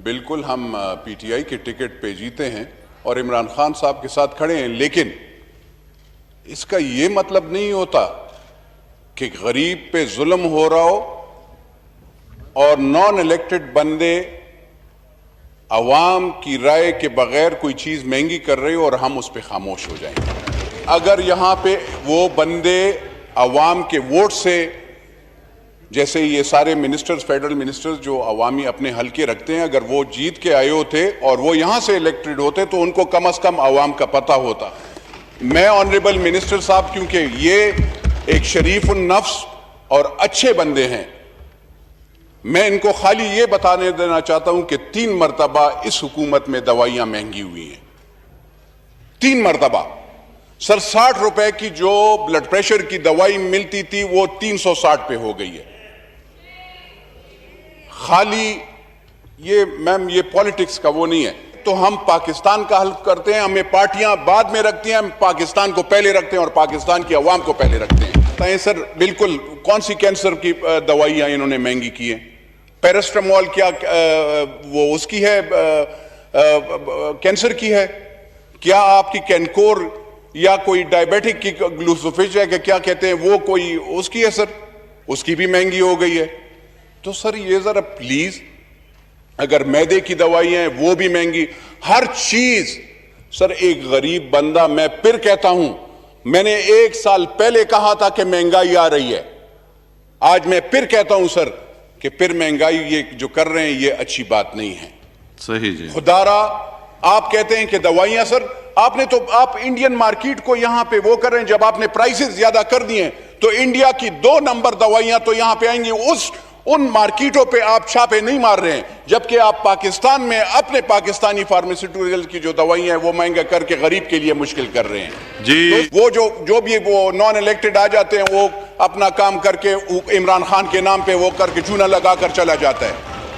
بالکل ہم P T I کے ٹکٹ پہ جیتے ہیں اور عمران خان صاحب کے ساتھ کھڑے ہیں، لیکن اس کا یہ مطلب نہیں ہوتا کہ غریب پہ ظلم ہو رہا ہو اور نان الیکٹڈ بندے عوام کی رائے کے بغیر کوئی چیز مہنگی کر رہے ہو اور ہم اس پہ خاموش ہو جائیں گے۔ اگر یہاں پہ وہ بندے عوام کے ووٹ سے، جیسے یہ سارے منسٹرز، فیڈرل منسٹرز جو عوامی اپنے حلقے رکھتے ہیں، اگر وہ جیت کے آئے ہوتے اور وہ یہاں سے الیکٹڈ ہوتے تو ان کو کم از کم عوام کا پتہ ہوتا۔ میں آنریبل منسٹر صاحب، کیونکہ یہ ایک شریف النفس اور اچھے بندے ہیں، میں ان کو خالی یہ بتانے دینا چاہتا ہوں کہ 3 مرتبہ اس حکومت میں دوائیاں مہنگی ہوئی ہیں، 3 مرتبہ۔ سر 60 روپے کی جو بلڈ پریشر کی دوائی ملتی تھی وہ 360 پہ ہو گئی ہے۔ خالی یہ میم یہ پالیٹکس کا وہ نہیں ہے، تو ہم پاکستان کا حل کرتے ہیں، ہمیں پارٹیاں بعد میں رکھتی ہیں، ہم پاکستان کو پہلے رکھتے ہیں اور پاکستان کی عوام کو پہلے رکھتے ہیں۔ سر بالکل کون سی کینسر کی دوائیاں انہوں نے مہنگی کی ہیں؟ پیرسٹامول کیا وہ اس کی ہے، کینسر کی ہے؟ کیا آپ کی کینکور یا کوئی ڈائبیٹک کی گلوسوفیج ہے کہ کیا کہتے ہیں وہ کوئی اس کی ہے؟ سر اس کی بھی مہنگی ہو گئی ہے۔ تو سر یہ ذرا پلیز، اگر معدے کی دوائیاں ہیں وہ بھی مہنگی، ہر چیز۔ سر ایک غریب بندہ، میں پھر کہتا ہوں، میں نے 1 سال پہلے کہا تھا کہ مہنگائی آ رہی ہے، آج میں پھر کہتا ہوں سر کہ پھر مہنگائی یہ جو کر رہے ہیں یہ اچھی بات نہیں ہے۔ صحیح جی۔ خدارا آپ کہتے ہیں کہ دوائیاں، سر آپ انڈین مارکیٹ کو یہاں پہ وہ کر رہے ہیں، جب آپ نے پرائسز زیادہ کر دیے تو انڈیا کی 2 نمبر دوائیاں تو یہاں پہ آئیں گی، ان مارکیٹوں پہ آپ چھاپے نہیں مار رہے ہیں، جبکہ آپ پاکستان میں اپنے پاکستانی فارماسیوٹیکل کی جو دوائیاں ہیں وہ مہنگا کر کے غریب کے لیے مشکل کر رہے ہیں جی۔ تو وہ جو بھی وہ نان الیکٹڈ آ جاتے ہیں وہ اپنا کام کر کے عمران خان کے نام پہ وہ کر کے چونا لگا کر چلا جاتا ہے،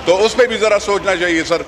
تو اس پہ بھی ذرا سوچنا چاہیے سر۔